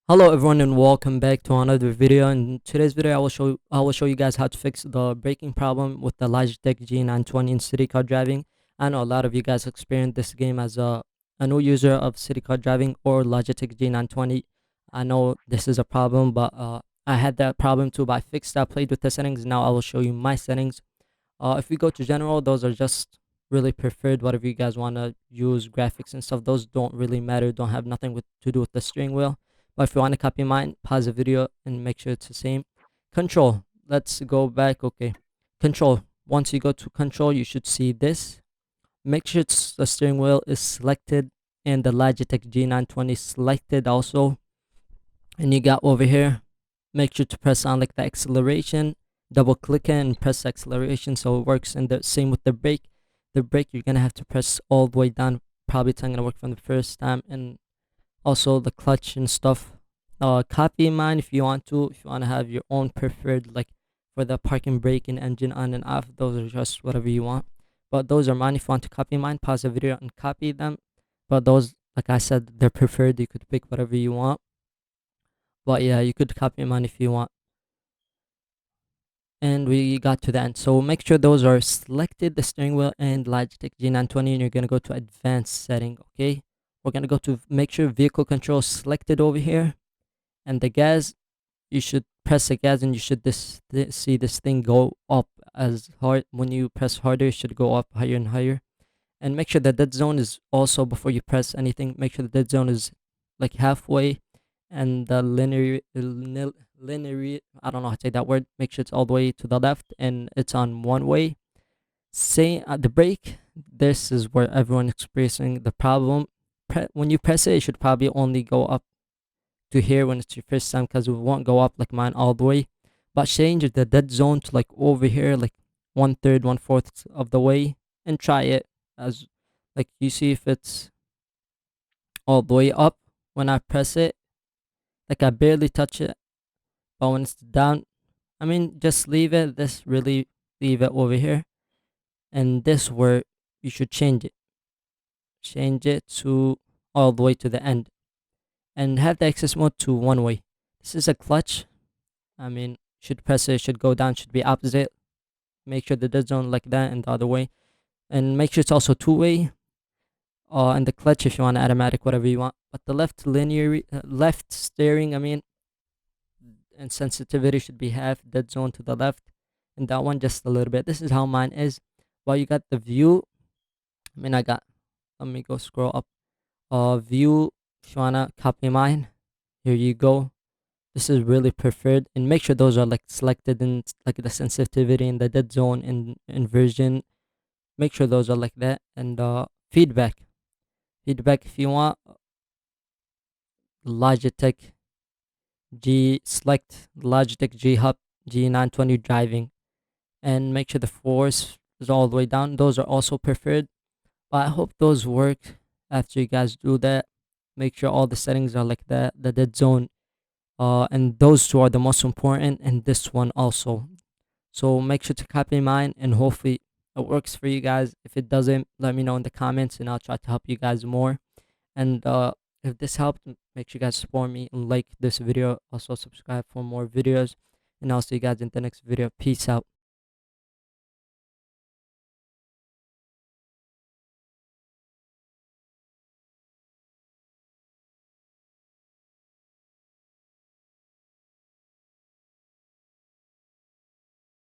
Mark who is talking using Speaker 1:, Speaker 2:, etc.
Speaker 1: Hello everyone and welcome back to another video. In today's video I will show you guys how to fix the braking problem with the Logitech G920 in city car driving. I know a lot of you guys experienced this game as a new user of city car driving or Logitech G920. I know this is a problem, but I had that problem too, but I fixed that. I played with the settings. Now I will show you my settings. If we go to general, those are just really preferred. Whatever you guys want to use, graphics and stuff, those don't really matter. Don't have nothing to do with the steering wheel. But if you want to copy mine, pause the video and make sure it's the same. Control. Let's go back. Okay. Control. Once you go to control, you should see this. Make sure the steering wheel is selected and the Logitech G920 selected also. And you got over here, make sure to press on like the acceleration, double click it and press acceleration so it works. And the same with the brake. The brake you're gonna have to press all the way down. Probably it's not gonna work from the first time. And also the clutch and stuff. Copy mine if you want to. If you want to have your own preferred, like for the parking brake and engine on and off, those are just whatever you want. But those are mine. If you want to copy mine, pause the video and copy them. But those, like I said, they're preferred. You could pick whatever you want. But yeah, you could copy mine if you want. And we got to the end. So make sure those are selected, the steering wheel and Logitech G920, and you're gonna go to advanced setting. Okay, we're gonna go to make sure vehicle control selected over here, and the gas. You should press the gas, and you should see this thing go up as hard. When you press harder, it should go up higher and higher. And make sure the dead zone is also before you press anything. Make sure the dead zone is like halfway, and the linear, I don't know how to say that word. Make sure it's all the way to the left and it's on one way. Say at the brake, this is where everyone experiencing the problem. When you press it, it should probably only go up to here when it's your first time, because it won't go up like mine all the way. But change the dead zone to like over here, like 1/3, 1/4 of the way, and try it as like you see if it's all the way up. When I press it, like I barely touch it, but when it's down, I mean, just leave it. This really leave it over here, and this where you should change it. Change it to all the way to the end, and have the access mode to one way. This is a clutch. I mean, should press it, should go down, should be opposite. Make sure the dead zone like that and the other way, and make sure it's also two-way. And the clutch if you want automatic, whatever you want. But the left linear, left steering, I mean, and sensitivity should be half, dead zone to the left, and that one just a little bit. This is how mine is. While you got the view, I mean, let me go scroll up. View, if you wanna copy mine, here you go. This is really preferred, and make sure those are like selected in like the sensitivity and the dead zone and inversion. Make sure those are like that. And feedback if you want, Logitech Logitech G Hub G920 driving, and make sure the force is all the way down. Those are also preferred, but I hope those work after you guys do that. Make sure all the settings are like that, the dead zone, and those two are the most important, and this one also. So make sure to copy mine, and hopefully it works for you guys. If it doesn't, let me know in the comments, and I'll try to help you guys more. And if this helped, make sure you guys support me and like this video. Also subscribe for more videos, and I'll see you guys in the next video. Peace out.